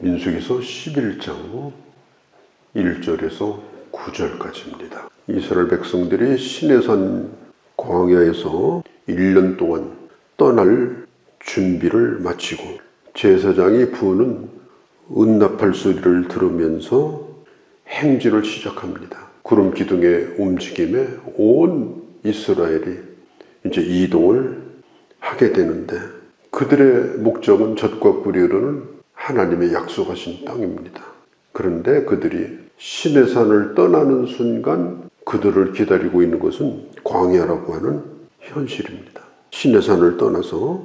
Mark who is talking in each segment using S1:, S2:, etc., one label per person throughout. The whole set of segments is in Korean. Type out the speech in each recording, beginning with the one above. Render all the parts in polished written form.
S1: 민수기서 11장 1절에서 9절까지입니다. 이스라엘 백성들이 시내산 광야에서 1년 동안 떠날 준비를 마치고 제사장이 부는 은나팔 소리를 들으면서 행진을 시작합니다. 구름 기둥의 움직임에 온 이스라엘이 이제 이동을 하게 되는데, 그들의 목적은 젖과 꿀이 흐르는 하나님의 약속하신 땅입니다. 그런데 그들이 시내산을 떠나는 순간 그들을 기다리고 있는 것은 광야라고 하는 현실입니다. 시내산을 떠나서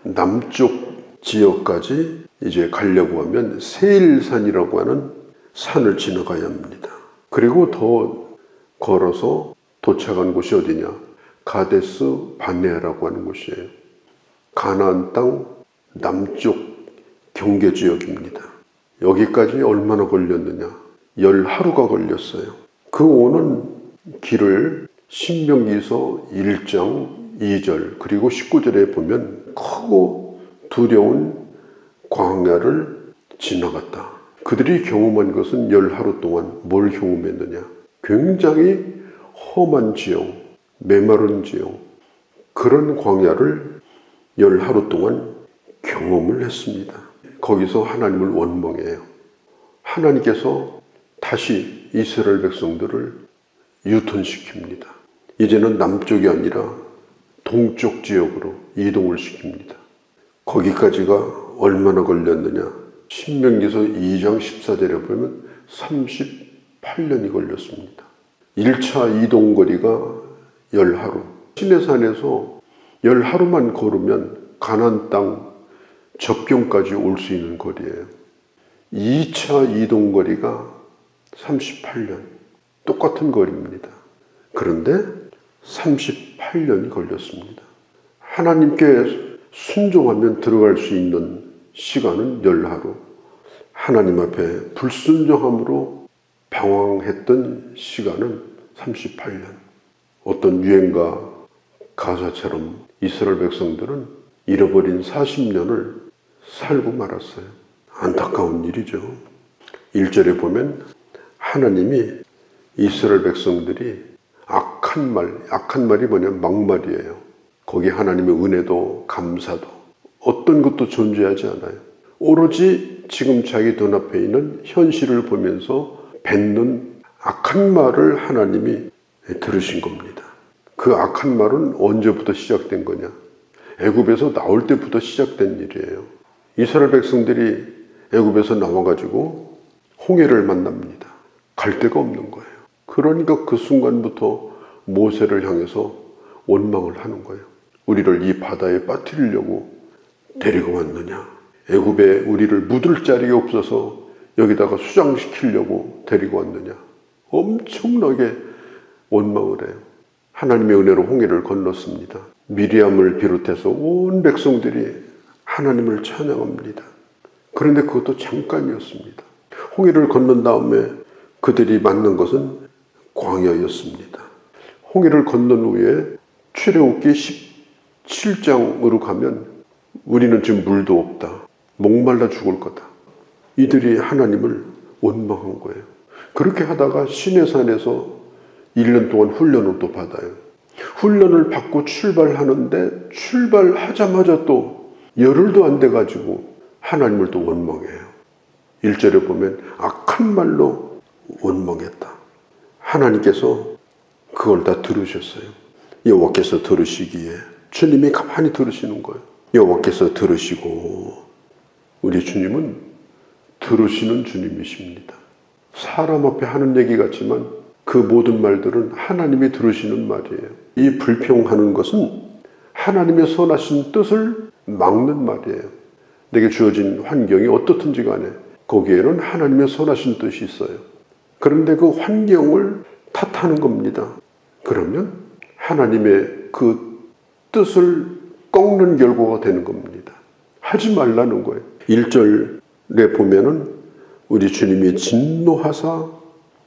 S1: 남쪽 지역까지 이제 가려고 하면 세일산이라고 하는 산을 지나가야 합니다. 그리고 더 걸어서 도착한 곳이 어디냐? 가데스 바네아라고 하는 곳이에요. 가나안 땅 남쪽 경계지역입니다. 여기까지 얼마나 걸렸느냐? 10하루가 걸렸어요. 그 오는 길을 신명기서 1장 2절 그리고 19절에 보면 크고 두려운 광야를 지나갔다. 그들이 경험한 것은 10하루 동안 뭘 경험했느냐? 굉장히 험한 지형, 메마른 지형, 그런 광야를 10하루 동안 경험을 했습니다. 거기서 하나님을 원망해요. 하나님께서 다시 이스라엘 백성들을 유턴시킵니다. 이제는 남쪽이 아니라 동쪽 지역으로 이동을 시킵니다. 거기까지가 얼마나 걸렸느냐? 신명기서 2장 14절에 보면 38년이 걸렸습니다. 1차 이동 거리가 10하루. 시내산에서 10하루만 걸으면 가나안 땅 접경까지 올 수 있는 거리예요. 2차 이동 거리가 38년. 똑같은 거리입니다. 그런데 38년이 걸렸습니다. 하나님께 순종하면 들어갈 수 있는 시간은 10하루. 하나님 앞에 불순종함으로 방황했던 시간은 38년. 어떤 유행가 가사처럼 이스라엘 백성들은 잃어버린 40년을 살고 말았어요. 안타까운 일이죠. 1절에 보면 하나님이 이스라엘 백성들이 악한 말이 뭐냐면 막말이에요. 거기 하나님의 은혜도 감사도 어떤 것도 존재하지 않아요. 오로지 지금 자기 눈앞에 있는 현실을 보면서 뱉는 악한 말을 하나님이 들으신 겁니다. 그 악한 말은 언제부터 시작된 거냐? 애굽에서 나올 때부터 시작된 일이에요. 이스라엘 백성들이 애굽에서 나와가지고 홍해를 만납니다. 갈 데가 없는 거예요. 그러니까 그 순간부터 모세를 향해서 원망을 하는 거예요. 우리를 이 바다에 빠뜨리려고 데리고 왔느냐? 애굽에 우리를 묻을 자리가 없어서 여기다가 수장시키려고 데리고 왔느냐? 엄청나게 원망을 해요. 하나님의 은혜로 홍해를 건넜습니다. 미리암을 비롯해서 온 백성들이 하나님을 찬양합니다. 그런데 그것도 잠깐이었습니다. 홍해를 건넌 다음에 그들이 만난 것은 광야였습니다. 홍해를 건넌 후에 출애굽기 17장으로 가면 우리는 지금 물도 없다. 목말라 죽을 거다. 이들이 하나님을 원망한 거예요. 그렇게 하다가 시내산에서 1년 동안 훈련을 또 받아요. 훈련을 받고 출발하는데 출발하자마자 또 열흘도 안 돼가지고 하나님을 또 원망해요. 1절에 보면 악한 말로 원망했다. 하나님께서 그걸 다 들으셨어요. 여호와께서 들으시기에 주님이 가만히 들으시는 거예요. 여호와께서 들으시고 우리 주님은 들으시는 주님이십니다. 사람 앞에 하는 얘기 같지만 그 모든 말들은 하나님이 들으시는 말이에요. 이 불평하는 것은 하나님의 선하신 뜻을 막는 말이에요. 내게 주어진 환경이 어떻든지 간에 거기에는 하나님의 선하신 뜻이 있어요. 그런데 그 환경을 탓하는 겁니다. 그러면 하나님의 그 뜻을 꺾는 결과가 되는 겁니다. 하지 말라는 거예요. 1절에 보면은 우리 주님이 진노하사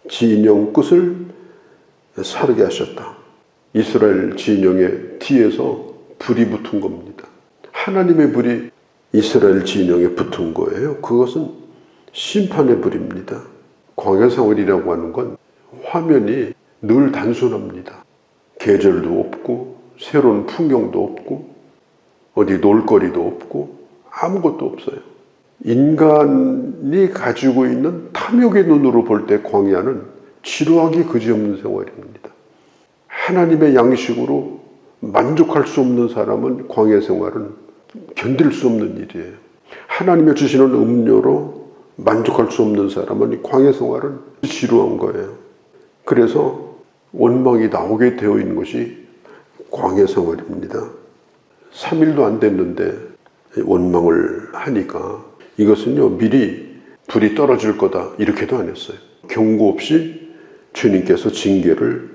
S1: 진영 끝을 사르게 하셨다. 이스라엘 진영의 뒤에서 불이 붙은 겁니다. 하나님의 불이 이스라엘 진영에 붙은 거예요. 그것은 심판의 불입니다. 광야 생활이라고 하는 건 화면이 늘 단순합니다. 계절도 없고 새로운 풍경도 없고 어디 놀거리도 없고 아무것도 없어요. 인간이 가지고 있는 탐욕의 눈으로 볼 때 광야는 지루하기 그지없는 생활입니다. 하나님의 양식으로 만족할 수 없는 사람은 광야 생활은 견딜 수 없는 일이에요. 하나님의 주시는 음료로 만족할 수 없는 사람은 광야 생활은 지루한 거예요. 그래서 원망이 나오게 되어 있는 것이 광야 생활입니다. 3일도 안 됐는데 원망을 하니까 이것은요, 미리 불이 떨어질 거다 이렇게도 안 했어요. 경고 없이 주님께서 징계를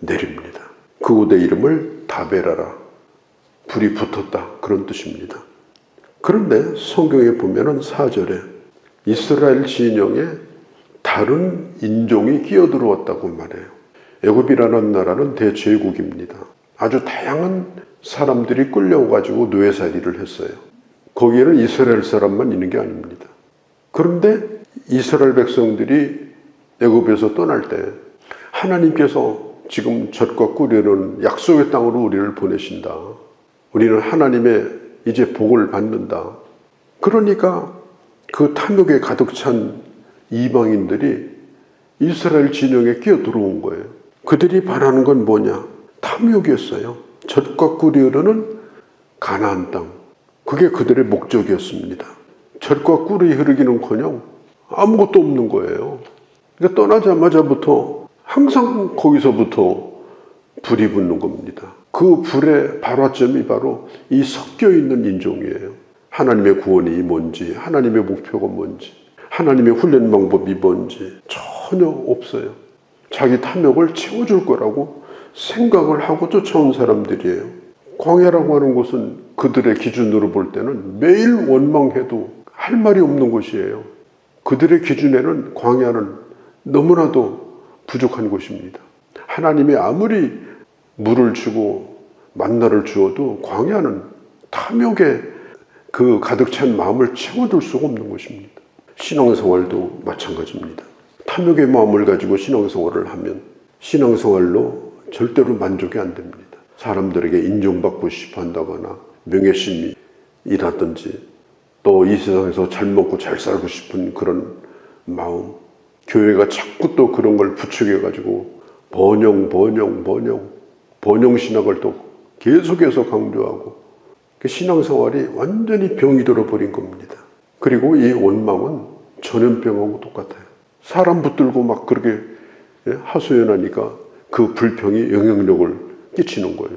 S1: 내립니다. 그곳의 이름을 다베라라, 불이 붙었다, 그런 뜻입니다. 그런데 성경에 보면은 4절에 이스라엘 진영에 다른 인종이 끼어들어왔다고 말해요. 애굽이라는 나라는 대제국입니다. 아주 다양한 사람들이 끌려와가지고 노예살이를 했어요. 거기에는 이스라엘 사람만 있는 게 아닙니다. 그런데 이스라엘 백성들이 애굽에서 떠날 때 하나님께서 지금 젖과 꿀이는 약속의 땅으로 우리를 보내신다. 우리는 하나님의 이제 복을 받는다. 그러니까 그 탐욕에 가득 찬 이방인들이 이스라엘 진영에 끼어 들어온 거예요. 그들이 바라는 건 뭐냐? 탐욕이었어요. 젖과 꿀이 흐르는 가나안 땅. 그게 그들의 목적이었습니다. 젖과 꿀이 흐르기는커녕 아무것도 없는 거예요. 그러니까 떠나자마자부터 항상 거기서부터 불이 붙는 겁니다. 그 불의 발화점이 바로 이 섞여 있는 인종이에요. 하나님의 구원이 뭔지, 하나님의 목표가 뭔지, 하나님의 훈련 방법이 뭔지 전혀 없어요. 자기 탐욕을 채워줄 거라고 생각을 하고 쫓아온 사람들이에요. 광야라고 하는 곳은 그들의 기준으로 볼 때는 매일 원망해도 할 말이 없는 곳이에요. 그들의 기준에는 광야는 너무나도 부족한 곳입니다. 하나님이 아무리 물을 주고 만나를 주어도 광야는 탐욕에 그 가득 찬 마음을 채워둘 수가 없는 곳입니다. 신앙생활도 마찬가지입니다. 탐욕의 마음을 가지고 신앙생활을 하면 신앙생활로 절대로 만족이 안 됩니다. 사람들에게 인정받고 싶어 한다거나 명예심이라든지 또 이 세상에서 잘 먹고 잘 살고 싶은 그런 마음, 교회가 자꾸 또 그런 걸 부추겨가지고 번영 신학을 또 계속해서 강조하고 신앙생활이 완전히 병이 들어버린 겁니다. 그리고 이 원망은 전염병하고 똑같아요. 사람 붙들고 막 그렇게 하소연하니까 그 불평이 영향력을 끼치는 거예요.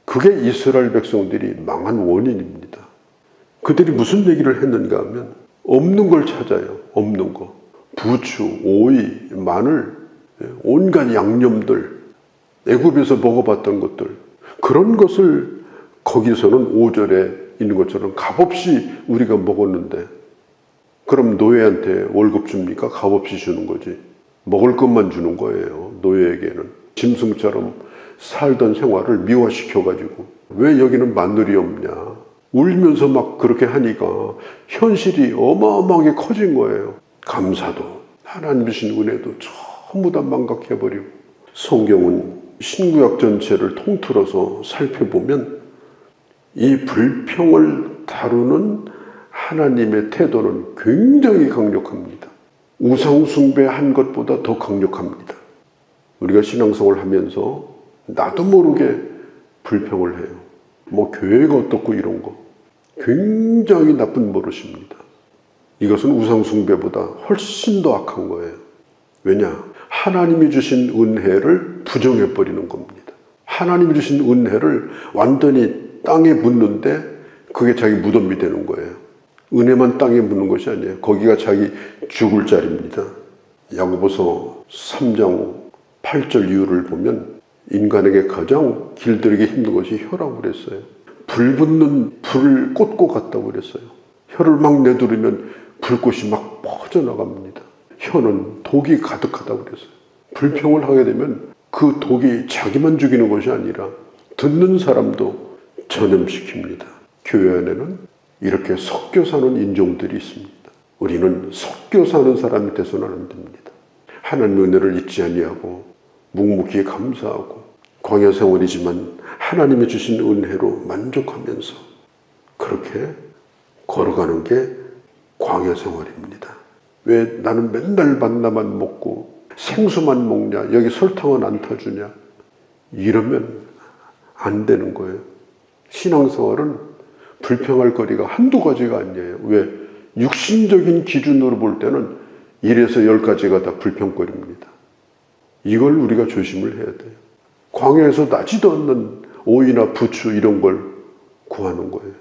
S1: 그게 이스라엘 백성들이 망한 원인입니다. 그들이 무슨 얘기를 했는가 하면 없는 걸 찾아요. 없는 거. 부추, 오이, 마늘, 온갖 양념들, 애굽에서 먹어봤던 것들, 그런 것을 거기서는 5절에 있는 것처럼 값없이 우리가 먹었는데 그럼 노예한테 월급 줍니까? 값없이 주는 거지. 먹을 것만 주는 거예요. 노예에게는. 짐승처럼 살던 생활을 미화시켜가지고 왜 여기는 마늘이 없냐. 울면서 막 그렇게 하니까 현실이 어마어마하게 커진 거예요. 감사도 하나님 주신 은혜도 전부 다 망각해버리고. 성경은 신구약 전체를 통틀어서 살펴보면 이 불평을 다루는 하나님의 태도는 굉장히 강력합니다. 우상 숭배한 것보다 더 강력합니다. 우리가 신앙생활을 하면서 나도 모르게 불평을 해요. 뭐 교회가 어떻고 이런 거. 굉장히 나쁜 버릇입니다. 이것은 우상 숭배보다 훨씬 더 악한 거예요. 왜냐? 하나님이 주신 은혜를 부정해버리는 겁니다. 하나님이 주신 은혜를 완전히 땅에 묻는데 그게 자기 무덤이 되는 거예요. 은혜만 땅에 묻는 것이 아니에요. 거기가 자기 죽을 자리입니다. 야고보서 3장 8절 이유를 보면 인간에게 가장 길들이기 힘든 것이 혀라고 그랬어요. 불 붙는 불을 꽂고 갔다고 그랬어요. 혀를 막 내두르면 불꽃이 막 퍼져나갑니다. 혀는 독이 가득하다고 그랬어요. 불평을 하게 되면 그 독이 자기만 죽이는 것이 아니라 듣는 사람도 전염시킵니다. 교회 안에는 이렇게 섞여 사는 인종들이 있습니다. 우리는 섞여 사는 사람이 돼서는 안 됩니다. 하나님의 은혜를 잊지 아니하고 묵묵히 감사하고 광야 생활이지만 하나님이 주신 은혜로 만족하면서 그렇게 걸어가는 게 광야 생활입니다. 왜 나는 맨날 만나만 먹고 생수만 먹냐, 여기 설탕은 안 타주냐, 이러면 안 되는 거예요. 신앙생활은 불평할 거리가 한두 가지가 아니에요. 왜? 육신적인 기준으로 볼 때는 1에서 10가지가 다 불평거리입니다. 이걸 우리가 조심을 해야 돼요. 광야에서 나지도 않는 오이나 부추 이런 걸 구하는 거예요.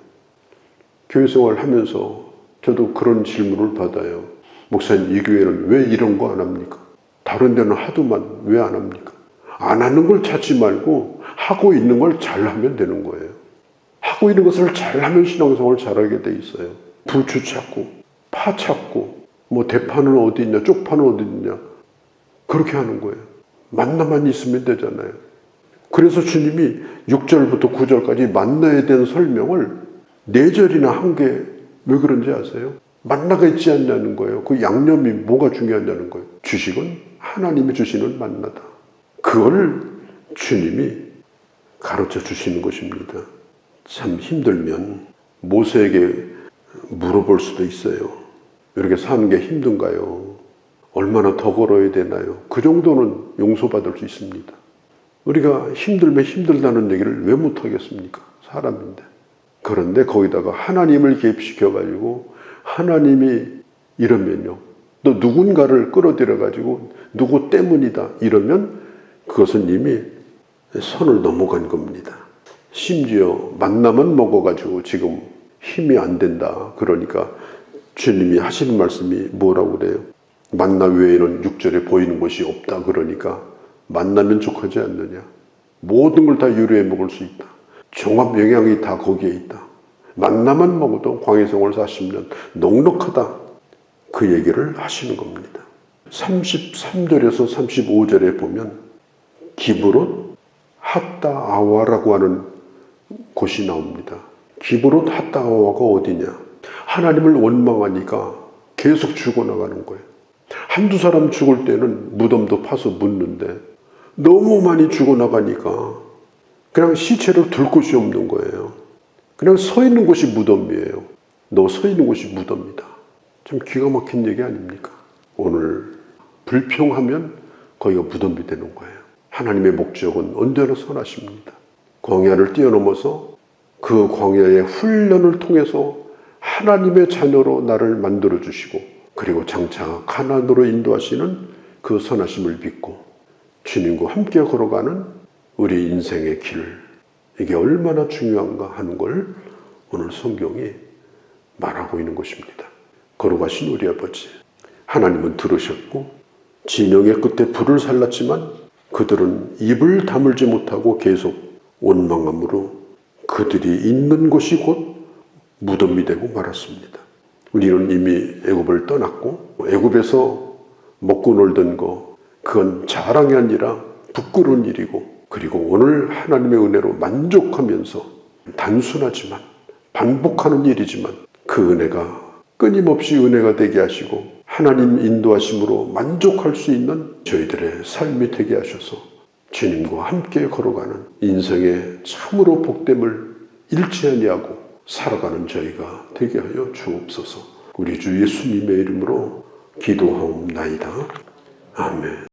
S1: 교회생활 하면서 저도 그런 질문을 받아요. 목사님, 이 교회는 왜 이런 거 안 합니까? 다른 데는 하도만 왜 안 합니까? 안 하는 걸 찾지 말고 하고 있는 걸 잘하면 되는 거예요. 하고 있는 것을 잘하면 신앙생활을 잘하게 돼 있어요. 부추 찾고 파 찾고 뭐 대파는 어디 있냐, 쪽파는 어디 있냐, 그렇게 하는 거예요. 만나만 있으면 되잖아요. 그래서 주님이 6절부터 9절까지 만나에 대한 설명을 4절이나 한 게 왜 그런지 아세요? 만나가 있지 않냐는 거예요. 그 양념이 뭐가 중요하냐는 거예요. 주식은 하나님이 주시는 만나다. 그걸 주님이 가르쳐 주시는 것입니다. 참 힘들면 모세에게 물어볼 수도 있어요. 이렇게 사는 게 힘든가요? 얼마나 더 걸어야 되나요? 그 정도는 용서받을 수 있습니다. 우리가 힘들면 힘들다는 얘기를 왜 못하겠습니까? 사람인데. 그런데 거기다가 하나님을 개입시켜가지고 하나님이 이러면요, 또 누군가를 끌어들여가지고 누구 때문이다 이러면 그것은 이미 선을 넘어간 겁니다. 심지어 만나만 먹어가지고 지금 힘이 안 된다. 그러니까 주님이 하시는 말씀이 뭐라고 그래요? 만나 외에는 6절에 보이는 것이 없다. 그러니까 만나면 족하지 않느냐. 모든 걸 다 유래해 먹을 수 있다. 종합 영양이 다 거기에 있다. 만나만 먹어도 광야생활 40년 넉넉하다. 그 얘기를 하시는 겁니다. 33절에서 35절에 보면 기브롯 핫다 아와라고 하는 곳이 나옵니다. 기브롯 핫다 아와가 어디냐? 하나님을 원망하니까 계속 죽어나가는 거예요. 한두 사람 죽을 때는 무덤도 파서 묻는데 너무 많이 죽어나가니까 그냥 시체를 둘 곳이 없는 거예요. 그냥 서 있는 곳이 무덤이에요. 너 서 있는 곳이 무덤이다. 참 기가 막힌 얘기 아닙니까? 오늘 불평하면 거기가 무덤이 되는 거예요. 하나님의 목적은 언제나 선하십니다. 광야를 뛰어넘어서 그 광야의 훈련을 통해서 하나님의 자녀로 나를 만들어 주시고 그리고 장차 가나안으로 인도하시는 그 선하심을 믿고 주님과 함께 걸어가는 우리 인생의 길, 이게 얼마나 중요한가 하는 걸 오늘 성경이 말하고 있는 것입니다. 걸어가신 우리 아버지, 하나님은 들으셨고 진영의 끝에 불을 살랐지만 그들은 입을 다물지 못하고 계속 원망함으로 그들이 있는 곳이 곧 무덤이 되고 말았습니다. 우리는 이미 애굽을 떠났고 애굽에서 먹고 놀던 거 그건 자랑이 아니라 부끄러운 일이고 그리고 오늘 하나님의 은혜로 만족하면서 단순하지만 반복하는 일이지만 그 은혜가 끊임없이 은혜가 되게 하시고 하나님 인도하심으로 만족할 수 있는 저희들의 삶이 되게 하셔서 주님과 함께 걸어가는 인생의 참으로 복됨을 잃지 아니하고 살아가는 저희가 되게 하여 주옵소서. 우리 주 예수님의 이름으로 기도하옵나이다. 아멘.